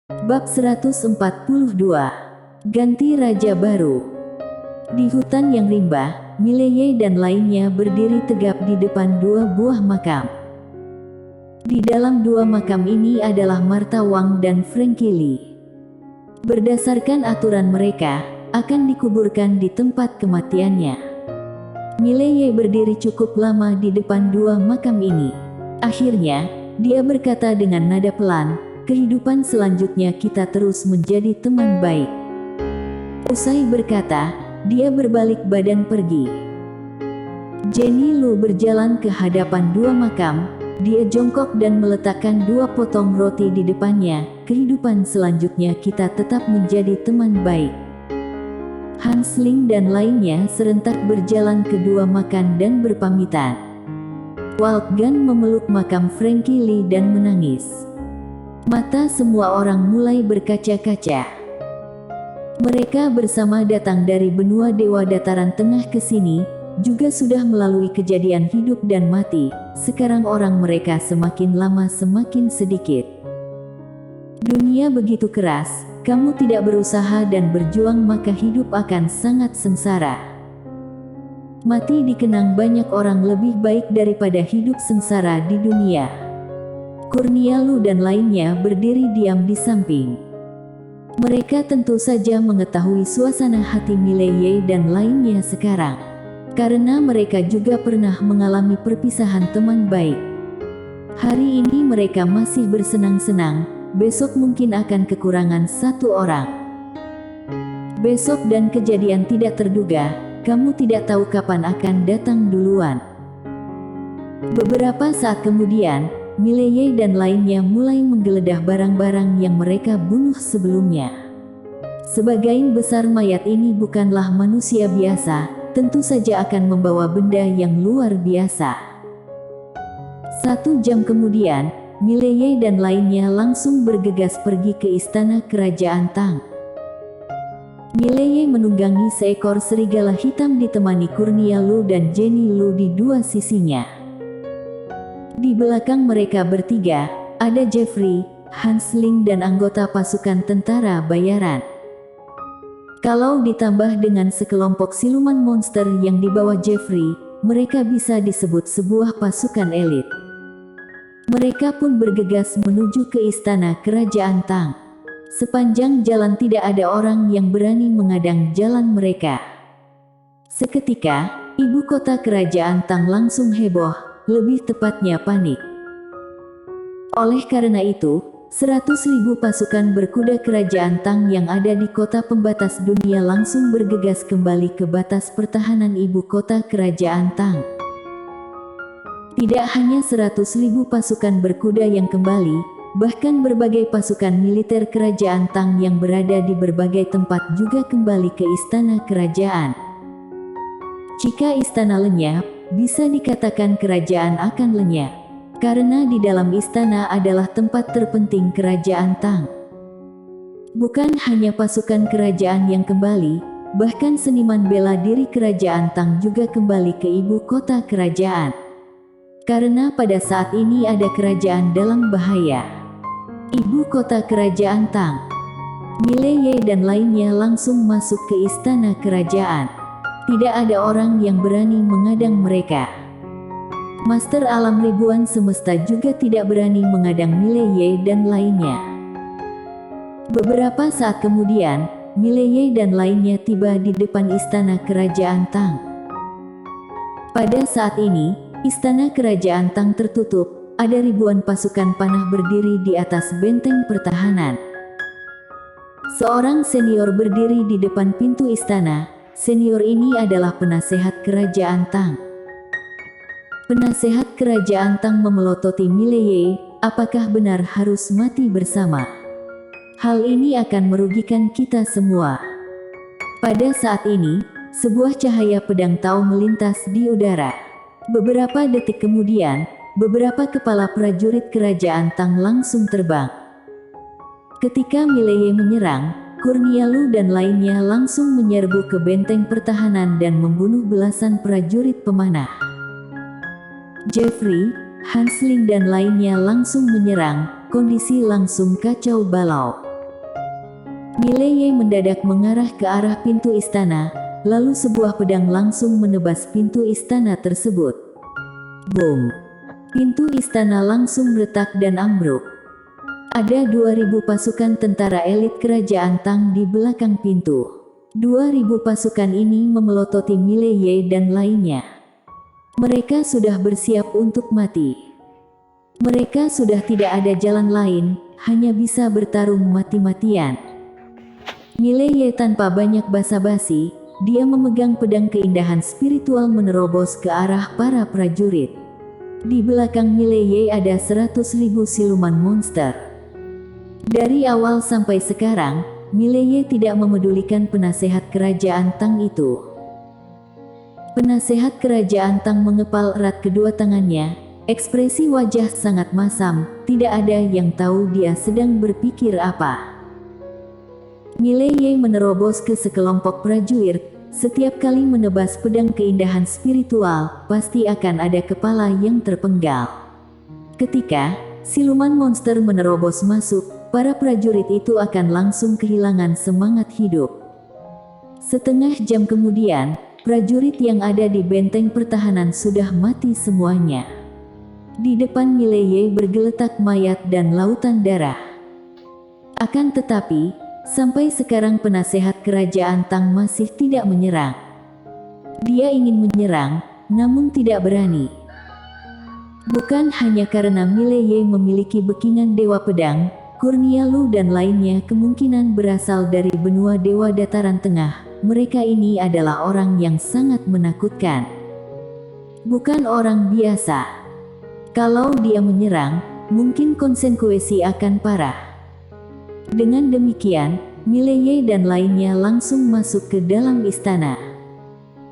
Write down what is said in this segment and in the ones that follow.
Bab 142. Ganti Raja Baru. Di hutan yang rimba, Mileye dan lainnya berdiri tegap di depan dua buah makam. Di dalam dua makam ini adalah Martha Wang dan Frankie Lee. Berdasarkan aturan mereka, akan dikuburkan di tempat kematiannya. Mileye berdiri cukup lama di depan dua makam ini. Akhirnya, dia berkata dengan nada pelan, "Kehidupan selanjutnya kita terus menjadi teman baik." Usai berkata, dia berbalik badan pergi. Jenny Lu berjalan ke hadapan dua makam. Dia jongkok dan meletakkan dua potong roti di depannya. "Kehidupan selanjutnya kita tetap menjadi teman baik." Hans Ling dan lainnya serentak berjalan ke dua makam dan berpamitan. Wolfgang memeluk makam Frankie Lee dan menangis. Mata semua orang mulai berkaca-kaca. Mereka bersama datang dari benua Dewa Dataran Tengah ke sini, juga sudah melalui kejadian hidup dan mati. Sekarang orang mereka semakin lama semakin sedikit. Dunia begitu keras, kamu tidak berusaha dan berjuang maka hidup akan sangat sengsara. Mati dikenang banyak orang lebih baik daripada hidup sengsara di dunia. Kurnia Lu dan lainnya berdiri diam di samping. Mereka tentu saja mengetahui suasana hati Mileye dan lainnya sekarang. Karena mereka juga pernah mengalami perpisahan teman baik. Hari ini mereka masih bersenang-senang, besok mungkin akan kekurangan satu orang. Besok dan kejadian tidak terduga, kamu tidak tahu kapan akan datang duluan. Beberapa saat kemudian, Mileye dan lainnya mulai menggeledah barang-barang yang mereka bunuh sebelumnya. Sebagian besar mayat ini bukanlah manusia biasa, tentu saja akan membawa benda yang luar biasa. 1 jam kemudian, Mileye dan lainnya langsung bergegas pergi ke istana kerajaan Tang. Mileye menunggangi seekor serigala hitam ditemani Kurnia Lu dan Jenny Lu di dua sisinya. Di belakang mereka bertiga, ada Jeffrey, Hans Ling dan anggota pasukan tentara bayaran. Kalau ditambah dengan sekelompok siluman monster yang dibawa Jeffrey, mereka bisa disebut sebuah pasukan elit. Mereka pun bergegas menuju ke istana kerajaan Tang. Sepanjang jalan tidak ada orang yang berani menghadang jalan mereka. Seketika, ibu kota kerajaan Tang langsung heboh, lebih tepatnya panik. Oleh karena itu, 100.000 pasukan berkuda kerajaan Tang yang ada di kota pembatas dunia langsung bergegas kembali ke batas pertahanan ibu kota kerajaan Tang. Tidak hanya 100.000 pasukan berkuda yang kembali, bahkan berbagai pasukan militer kerajaan Tang yang berada di berbagai tempat juga kembali ke istana kerajaan. Jika istana lenyap, bisa dikatakan kerajaan akan lenyap. Karena di dalam istana adalah tempat terpenting kerajaan Tang. Bukan hanya pasukan kerajaan yang kembali, bahkan seniman bela diri kerajaan Tang juga kembali ke ibu kota kerajaan. Karena pada saat ini ada kerajaan dalam bahaya. Ibu kota kerajaan Tang. Mileye dan lainnya langsung masuk ke istana kerajaan. Tidak ada orang yang berani menghadang mereka. Master alam ribuan semesta juga tidak berani menghadang Mileye dan lainnya. Beberapa saat kemudian, Mileye dan lainnya tiba di depan istana kerajaan Tang. Pada saat ini, istana kerajaan Tang tertutup, ada ribuan pasukan panah berdiri di atas benteng pertahanan. Seorang senior berdiri di depan pintu istana. Senior ini adalah penasehat kerajaan Tang. Penasehat kerajaan Tang memelototi Mileye, apakah benar harus mati bersama? Hal ini akan merugikan kita semua. Pada saat ini, sebuah cahaya pedang Tao melintas di udara. Beberapa detik kemudian, beberapa kepala prajurit kerajaan Tang langsung terbang. Ketika Mileye menyerang, Kurnia Lu dan lainnya langsung menyerbu ke benteng pertahanan dan membunuh belasan prajurit pemanah. Jeffrey, Hans Ling dan lainnya langsung menyerang, kondisi langsung kacau balau. Mileye mendadak mengarah ke arah pintu istana, lalu sebuah pedang langsung menebas pintu istana tersebut. Boom! Pintu istana langsung retak dan ambruk. Ada 2.000 pasukan tentara elit kerajaan Tang di belakang pintu. 2.000 pasukan ini memelototi Mileye dan lainnya. Mereka sudah bersiap untuk mati. Mereka sudah tidak ada jalan lain, hanya bisa bertarung mati-matian. Mileye tanpa banyak basa-basi, dia memegang pedang keindahan spiritual menerobos ke arah para prajurit. Di belakang Mileye ada 100.000 siluman monster. Dari awal sampai sekarang, Mileye tidak memedulikan penasehat kerajaan Tang itu. Penasehat kerajaan Tang mengepal erat kedua tangannya, ekspresi wajah sangat masam, tidak ada yang tahu dia sedang berpikir apa. Mileye menerobos ke sekelompok prajurit, setiap kali menebas pedang keindahan spiritual, pasti akan ada kepala yang terpenggal. Ketika siluman monster menerobos masuk, para prajurit itu akan langsung kehilangan semangat hidup. Setengah jam kemudian, prajurit yang ada di benteng pertahanan sudah mati semuanya. Di depan Mileye bergeletak mayat dan lautan darah. Akan tetapi, sampai sekarang penasehat kerajaan Tang masih tidak menyerang. Dia ingin menyerang, namun tidak berani. Bukan hanya karena Mileye memiliki backingan Dewa Pedang, Kurnia Lu dan lainnya kemungkinan berasal dari benua Dewa Dataran Tengah. Mereka ini adalah orang yang sangat menakutkan. Bukan orang biasa. Kalau dia menyerang, mungkin konsekuensi akan parah. Dengan demikian, Mileye dan lainnya langsung masuk ke dalam istana.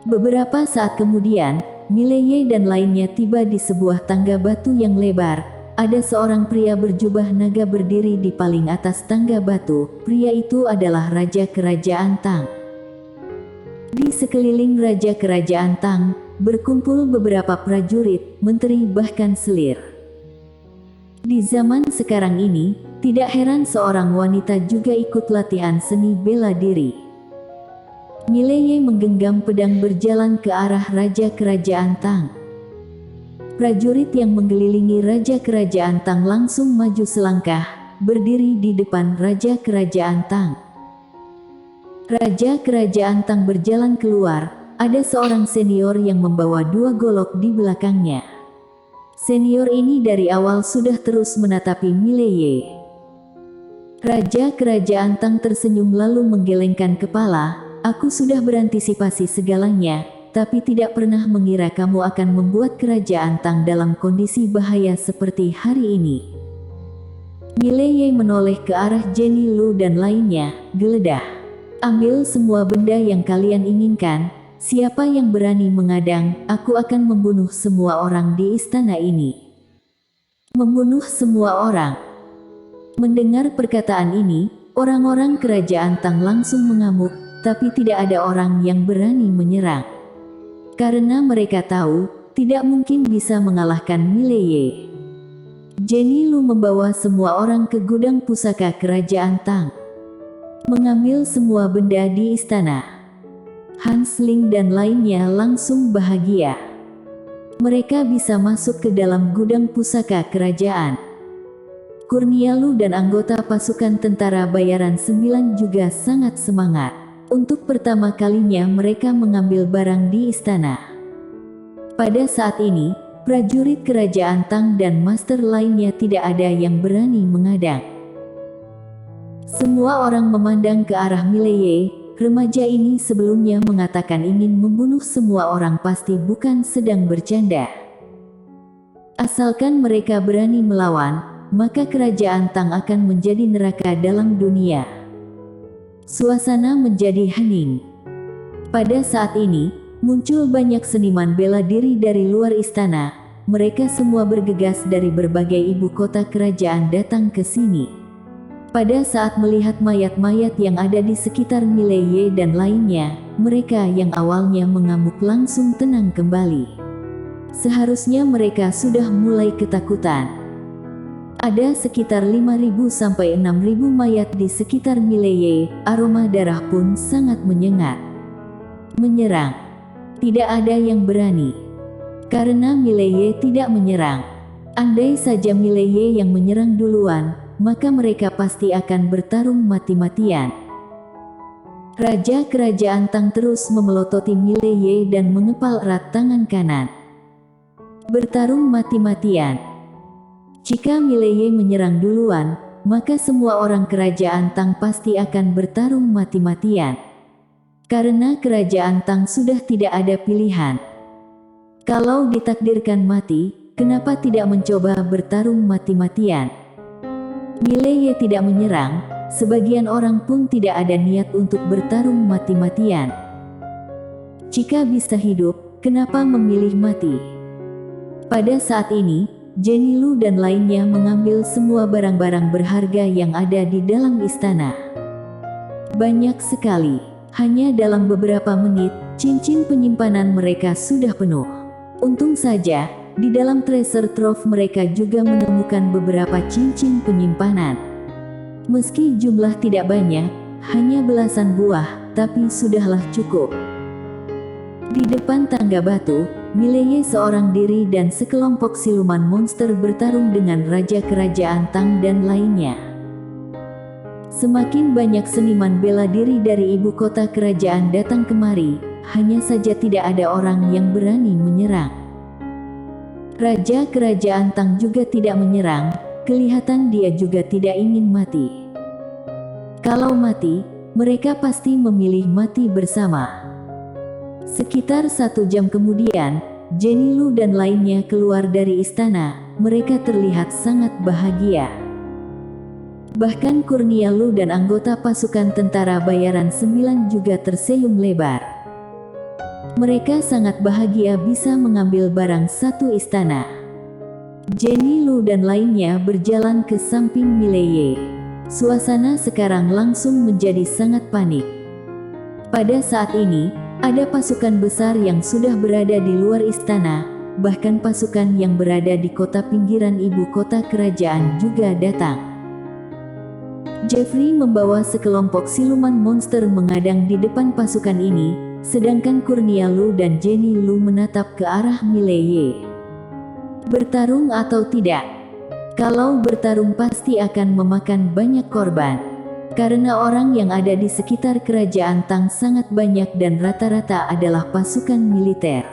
Beberapa saat kemudian, Mileye dan lainnya tiba di sebuah tangga batu yang lebar. Ada seorang pria berjubah naga berdiri di paling atas tangga batu. Pria itu adalah Raja Kerajaan Tang. Di sekeliling Raja Kerajaan Tang, berkumpul beberapa prajurit, menteri bahkan selir. Di zaman sekarang ini, tidak heran seorang wanita juga ikut latihan seni bela diri. Mileye menggenggam pedang berjalan ke arah Raja Kerajaan Tang. Prajurit yang mengelilingi Raja Kerajaan Tang langsung maju selangkah, berdiri di depan Raja Kerajaan Tang. Raja Kerajaan Tang berjalan keluar, ada seorang senior yang membawa 2 golok di belakangnya. Senior ini dari awal sudah terus menatapi Mileye. Raja Kerajaan Tang tersenyum lalu menggelengkan kepala, "Aku sudah berantisipasi segalanya, tapi tidak pernah mengira kamu akan membuat Kerajaan Tang dalam kondisi bahaya seperti hari ini." Mileye menoleh ke arah Jenny Lu dan lainnya, geledah. "Ambil semua benda yang kalian inginkan. Siapa yang berani mengadang, aku akan membunuh semua orang di istana ini." Membunuh semua orang. Mendengar perkataan ini, orang-orang kerajaan Tang langsung mengamuk, tapi tidak ada orang yang berani menyerang. Karena mereka tahu, tidak mungkin bisa mengalahkan Mileye. Jenny Lu membawa semua orang ke gudang pusaka kerajaan Tang. Mengambil semua benda di istana. Hans Ling dan lainnya langsung bahagia. Mereka bisa masuk ke dalam gudang pusaka kerajaan. Kurnia Lu dan anggota pasukan tentara bayaran 9 juga sangat semangat. Untuk pertama kalinya mereka mengambil barang di istana. Pada saat ini, prajurit kerajaan Tang dan master lainnya tidak ada yang berani mengadang. Semua orang memandang ke arah Mileye. Remaja ini sebelumnya mengatakan ingin membunuh semua orang, pasti bukan sedang bercanda. Asalkan mereka berani melawan, maka kerajaan Tang akan menjadi neraka dalam dunia. Suasana menjadi hening. Pada saat ini, muncul banyak seniman bela diri dari luar istana. Mereka semua bergegas dari berbagai ibu kota kerajaan datang ke sini. Pada saat melihat mayat-mayat yang ada di sekitar Mileye dan lainnya, mereka yang awalnya mengamuk langsung tenang kembali. Seharusnya mereka sudah mulai ketakutan. Ada sekitar 5.000 sampai 6.000 mayat di sekitar Mileye. Aroma darah pun sangat menyengat. Menyerang. Tidak ada yang berani. Karena Mileye tidak menyerang. Andai saja Mileye yang menyerang duluan, maka mereka pasti akan bertarung mati-matian. Raja Kerajaan Tang terus memelototi Mileye dan mengepal erat tangan kanan. Bertarung mati-matian. Jika Mileye menyerang duluan, maka semua orang Kerajaan Tang pasti akan bertarung mati-matian. Karena Kerajaan Tang sudah tidak ada pilihan. Kalau ditakdirkan mati, kenapa tidak mencoba bertarung mati-matian? Mileye tidak menyerang, sebagian orang pun tidak ada niat untuk bertarung mati-matian. Jika bisa hidup, kenapa memilih mati? Pada saat ini, Jenny Lu dan lainnya mengambil semua barang-barang berharga yang ada di dalam istana. Banyak sekali. Hanya dalam beberapa menit, cincin penyimpanan mereka sudah penuh. Untung saja, di dalam treasure trove mereka juga menemukan beberapa cincin penyimpanan. Meski jumlah tidak banyak, hanya belasan buah, tapi sudahlah cukup. Di depan tangga batu, Mileye seorang diri dan sekelompok siluman monster bertarung dengan Raja Kerajaan Tang dan lainnya. Semakin banyak seniman bela diri dari ibu kota kerajaan datang kemari, hanya saja tidak ada orang yang berani menyerang. Raja Kerajaan Tang juga tidak menyerang, kelihatan dia juga tidak ingin mati. Kalau mati, mereka pasti memilih mati bersama. Sekitar 1 jam kemudian, Jenny Lu dan lainnya keluar dari istana. Mereka terlihat sangat bahagia. Bahkan Kurnia Lu dan anggota pasukan tentara bayaran 9 juga tersenyum lebar. Mereka sangat bahagia bisa mengambil barang satu istana. Jenny Lu dan lainnya berjalan ke samping Mileye. Suasana sekarang langsung menjadi sangat panik. Pada saat ini, ada pasukan besar yang sudah berada di luar istana, bahkan pasukan yang berada di kota pinggiran ibu kota kerajaan juga datang. Jeffrey membawa sekelompok siluman monster mengadang di depan pasukan ini, sedangkan Kurnia Lu dan Jenny Lu menatap ke arah Mileye. Bertarung atau tidak? Kalau bertarung pasti akan memakan banyak korban. Karena orang yang ada di sekitar Kerajaan Tang sangat banyak dan rata-rata adalah pasukan militer.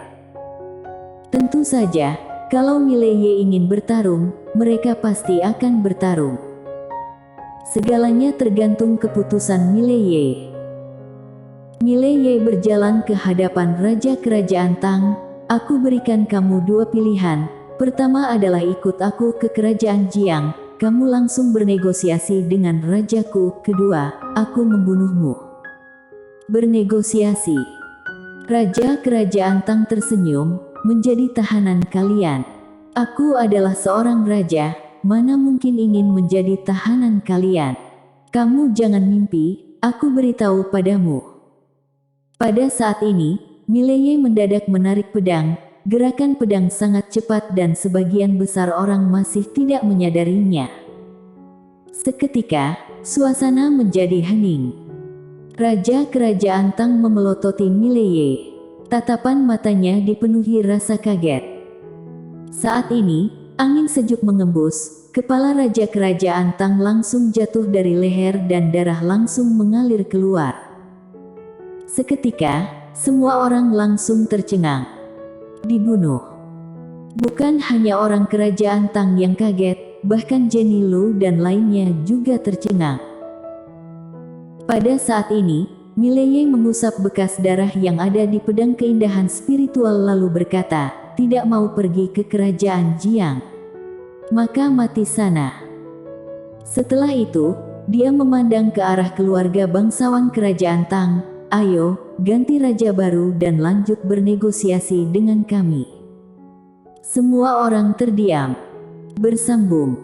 Tentu saja, kalau Mileye ingin bertarung, mereka pasti akan bertarung. Segalanya tergantung keputusan Mileye. Mileye berjalan ke hadapan Raja Kerajaan Tang. Aku berikan kamu 2 pilihan. Pertama adalah ikut aku ke Kerajaan Jiang. Kamu langsung bernegosiasi dengan rajaku. Kedua, aku membunuhmu. Bernegosiasi. Raja Kerajaan Tang tersenyum, menjadi tahanan kalian. Aku adalah seorang raja. Mana mungkin ingin menjadi tahanan kalian? Kamu jangan mimpi, aku beritahu padamu. Pada saat ini, Mileye mendadak menarik pedang. Gerakan pedang sangat cepat dan sebagian besar orang masih tidak menyadarinya. Seketika, suasana menjadi hening. Raja Kerajaan Tang memelototi Mileye. Tatapan matanya dipenuhi rasa kaget. Saat ini, angin sejuk mengembus, kepala Raja Kerajaan Tang langsung jatuh dari leher dan darah langsung mengalir keluar. Seketika, semua orang langsung tercengang. Dibunuh. Bukan hanya orang Kerajaan Tang yang kaget, bahkan Jenny Lu dan lainnya juga tercengang. Pada saat ini, Mileye mengusap bekas darah yang ada di pedang keindahan spiritual lalu berkata, tidak mau pergi ke Kerajaan Jiang. Maka mati sana. Setelah itu, dia memandang ke arah keluarga bangsawan Kerajaan Tang. Ayo, ganti raja baru dan lanjut bernegosiasi dengan kami. Semua orang terdiam. Bersambung.